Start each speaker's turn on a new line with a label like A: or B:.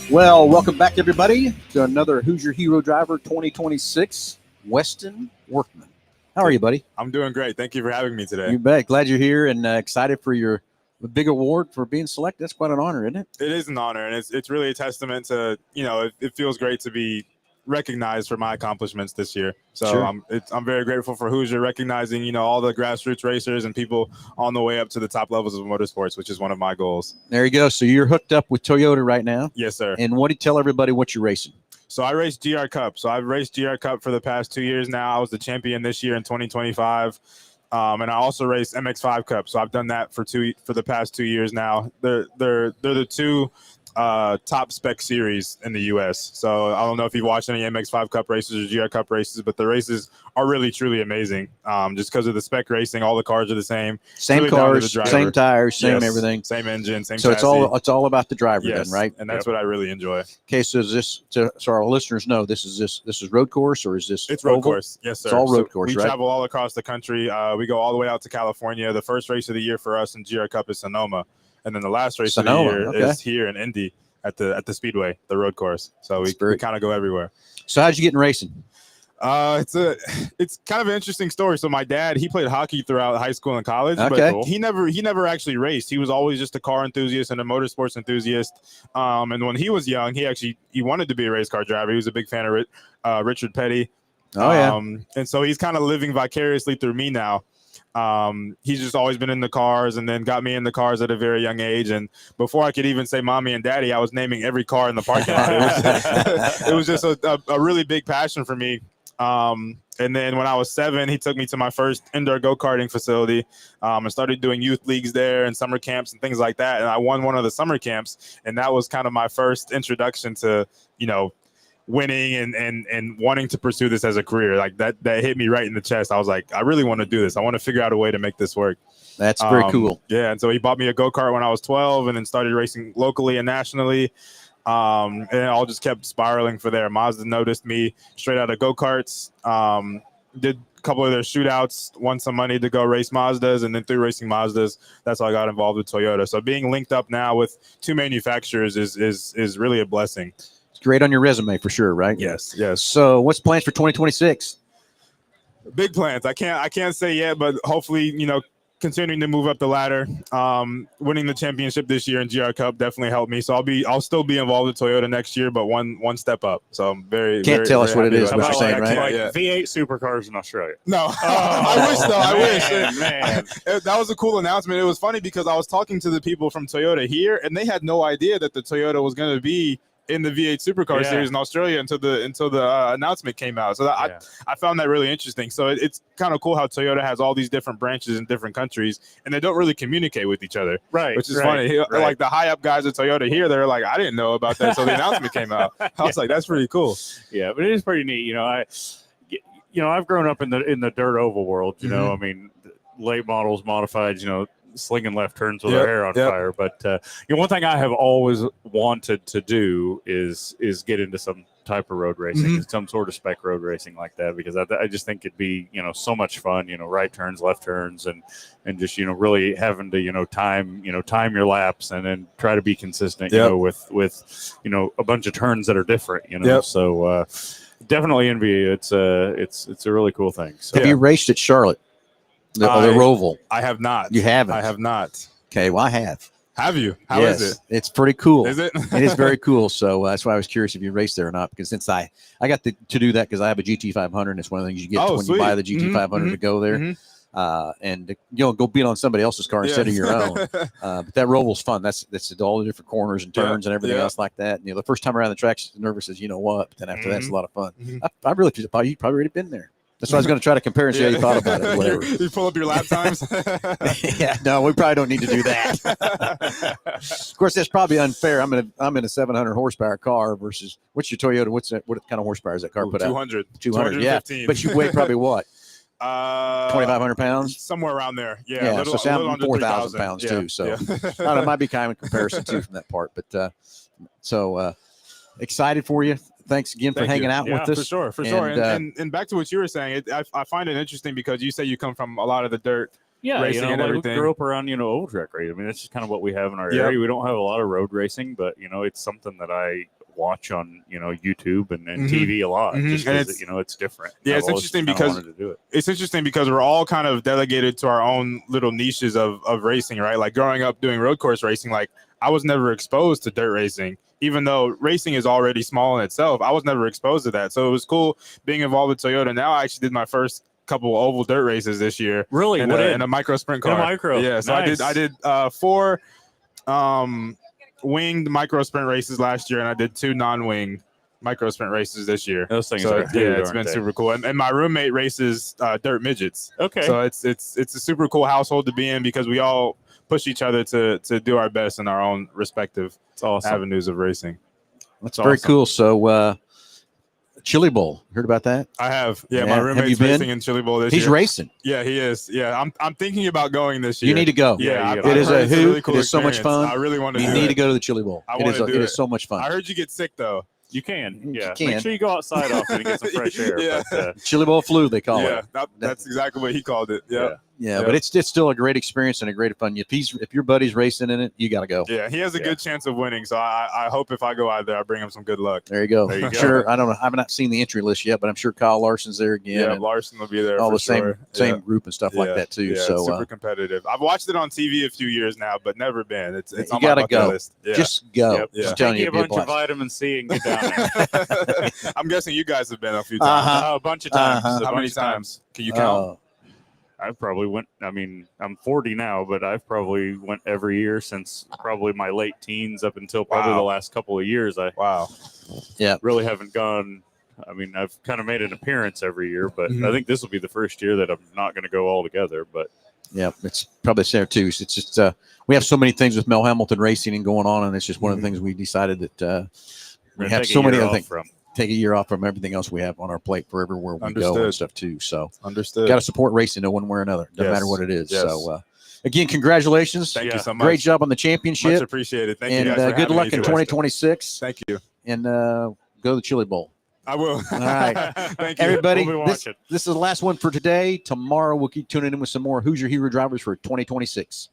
A: Well, welcome back, everybody, to another Hoosier Hero Driver 2026, Westin Workman. How are you, buddy?
B: I'm doing great. Thank you for having me today.
A: You bet. Glad you're here and excited for your big award for being selected. That's quite an honor, isn't it?
B: It is an honor, and it's really a testament to, it feels great to be recognized for my accomplishments this year. So
A: Sure.
B: I'm very grateful for Hoosier recognizing, all the grassroots racers and people on the way up to the top levels of motorsports, which is one of my goals.
A: There you go. So you're hooked up with Toyota right now.
B: Yes, sir.
A: And what do you tell everybody what you're racing?
B: So I race GR Cup. So I've raced GR Cup for the past 2 years now. I was the champion this year in 2025. And I also race MX5 Cup. So I've done that for the past 2 years now. They're the two top spec series in the U.S. So I don't know if you've watched any MX5 Cup races or GR Cup races, but the races are really, truly amazing. Just because of the spec racing, all the cars are the same.
A: Same
B: really
A: cars, same tires, same everything.
B: Same engine, same
A: So
B: chassis.
A: it's all about the driver
B: Yes,
A: then, right?
B: And that's what I really enjoy.
A: Okay, so is this so our listeners know this is road course, or is this
B: It's road
A: oval?
B: course? Yes, sir.
A: It's all road course,
B: we
A: right?
B: travel all across the country. We go all the way out to California. The first race of the year for us in GR Cup is Sonoma, and then the last race of the year is here in Indy at the Speedway, the road course. So we kind of go everywhere.
A: So how'd you get in racing?
B: It's kind of an interesting story. So my dad, he played hockey throughout high school and college,
A: Okay.
B: but he never actually raced. He was always just a car enthusiast and a motorsports enthusiast. And when he was young, he wanted to be a race car driver. He was a big fan of Richard Petty.
A: Oh yeah.
B: And so he's kind of living vicariously through me now. He's just always been in the cars, and then got me in the cars at a very young age. And before I could even say mommy and daddy, I was naming every car in the parking lot. It was just a really big passion for me. And then when I was 7, he took me to my first indoor go-karting facility, and started doing youth leagues there and summer camps and things like that. And I won one of the summer camps, and that was kind of my first introduction to, winning and wanting to pursue this as a career. Like that hit me right in the chest. I was like, I really want to do this. I want to figure out a way to make this work.
A: That's very cool.
B: Yeah. And so he bought me a go-kart when I was 12, and then started racing locally and nationally. And it all just kept spiraling for there. Mazda noticed me straight out of go-karts, did a couple of their shootouts, won some money to go race Mazdas, and then through racing Mazdas, that's how I got involved with Toyota. So being linked up now with 2 manufacturers is really a blessing.
A: It's great on your resume for sure, right?
B: Yes.
A: So what's plans for 2026?
B: Big plans. I can't say yet, but hopefully, continuing to move up the ladder. Winning the championship this year in GR Cup definitely helped me. So I'll still be involved with Toyota next year, but one step up. So I'm very
A: Can't tell us what it is, what you're saying, right?
C: Like V8 supercars in Australia.
B: No, I wish though. I wish. Man. That was a cool announcement. It was funny because I was talking to the people from Toyota here, and they had no idea that the Toyota was going to be in the V8 supercar series in Australia until the announcement came out. So I found that really interesting. So it's kind of cool how Toyota has all these different branches in different countries, and they don't really communicate with each other.
C: Right.
B: Which is funny. Right. Like the high up guys at Toyota here, they're like, I didn't know about that until the announcement came out. I was like, that's pretty cool.
C: Yeah, but it is pretty neat. I've grown up in the dirt oval world. I mean, late models, modifieds. Slinging left turns with our hair on fire. But one thing I have always wanted to do is get into some type of road racing, some sort of spec road racing like that, because I just think it'd be so much fun. Right turns, left turns, and just really having to time your laps and then try to be consistent. With a bunch of turns that are different. So definitely envy you. It's a really cool thing. So
A: have you raced at Charlotte? The Roval.
B: I have not.
A: You haven't?
B: I have not.
A: Okay, well, I have.
B: Have you? How is it?
A: It's pretty cool.
B: Is it?
A: It is very cool. So that's why I was curious if you raced there or not, because since I got to do that because I have a GT500, and it's one of the things you get when you buy the GT500 to go there. And go beat on somebody else's car instead of your own. But that Roval's fun. That's all the different corners and turns and everything else like that. And, the first time around the track, she's nervous as what, but then after that, it's a lot of fun. I really you've probably already been there. That's why I was going to try to compare and see how you thought about it. Whatever.
B: You pull up your lap times.
A: Yeah, no, we probably don't need to do that. Of course, that's probably unfair. I'm in a 700 horsepower car versus what's your Toyota? What kind of horsepower is that car put
B: 200.
A: out? 200. Yeah, but you weigh probably what? 2,500 pounds,
B: somewhere around there.
A: So I'm 4,000 pounds too. So it might be kind of a comparison too from that part. But excited for you. Thanks again for hanging out with us.
B: For sure. And back to what you were saying, I find it interesting because you say you come from a lot of the dirt racing and everything.
C: We grew up around, oval track racing. I mean, that's just kind of what we have in our area. We don't have a lot of road racing, but, it's something that I watch on YouTube and TV a lot, just because it's different.
B: Yeah,
C: I've
B: it's
C: always
B: interesting
C: kinda
B: because
C: wanted to do it.
B: it's interesting because we're all kind of delegated to our own little niches of racing, right? Like growing up doing road course racing, like I was never exposed to dirt racing, even though racing is already small in itself. I was never exposed to that, so it was cool being involved with Toyota. Now I actually did my first couple oval dirt races this year.
C: Really,
B: in a micro sprint car.
C: In a micro,
B: yeah. So
C: nice.
B: I did 4 winged micro sprint races last year, and I did 2 non-wing micro sprint races this year.
C: Those things
B: so
C: are huge,
B: it's been super cool. And my roommate races dirt midgets.
C: Okay.
B: So it's a super cool household to be in because we all push each other to do our best in our own respective avenues of racing.
A: That's very cool. So Chili Bowl, heard about that?
B: I have. Yeah, my roommate's racing in Chili Bowl this year.
A: He's racing.
B: Yeah, he is. Yeah, I'm thinking about going this year.
A: You need to go.
B: Yeah,
A: it is a hoot.
B: Really cool
A: it is so much fun.
B: I really want to.
A: You need to go to the Chili Bowl. It is so much fun.
B: I heard you get sick though.
C: You can. Yeah.
A: You can.
C: Make sure you go outside often and get some fresh air.
B: Yeah.
C: But,
A: Chili Bowl flu, they call it.
B: Yeah, that's exactly what he called it. Yeah.
A: Yeah, but it's still a great experience and a great fun. If your buddy's racing in it, you got to go.
B: Yeah, he has a good chance of winning. So I hope if I go out there, I bring him some good luck.
A: There you go.
B: There you
A: I'm
B: go.
A: sure. I don't know. I've not seen the entry list yet, but I'm sure Kyle Larson's there again.
B: Yeah, Larson will be there.
A: All
B: for
A: the same
B: sure.
A: group and stuff like that too.
B: Yeah,
A: so
B: super competitive. I've watched it on TV a few years now, but never been. It's
A: you
B: on
A: got
B: my
A: to
B: bucket
A: go.
B: list. Yeah.
A: Just go.
B: Yep.
A: Just
B: Yeah.
A: telling
C: Take
A: you,
C: a bunch of vitamin C and get down there.
B: I'm guessing you guys have been a few times.
C: A bunch of times.
B: How many times? Can you count?
C: I probably went. I mean, I'm 40 now, but I've probably went every year since probably my late teens up until probably the last couple of years. I really haven't gone. I mean, I've kind of made an appearance every year, but I think this will be the first year that I'm not going to go all together. But
A: yeah, it's probably there too. It's just we have so many things with Mel Hamilton Racing and going on, and it's just one of the things we decided that we have so many other things. Take a year off from everything else we have on our plate for everywhere we go and stuff too. So got to support racing in one way or another, no matter what it is.
B: Yes.
A: So again, congratulations.
B: Thank you so much.
A: Great job on the championship.
B: Much appreciated. Thank you guys
A: and
B: for
A: good luck
B: having
A: in
B: me.
A: 2026.
B: Thank you.
A: And go to the Chili Bowl.
B: I will.
A: All right.
B: Thank you.
A: Everybody,
C: We'll
A: this is the last one for today. Tomorrow we'll keep tuning in with some more Hoosier Hero drivers for 2026.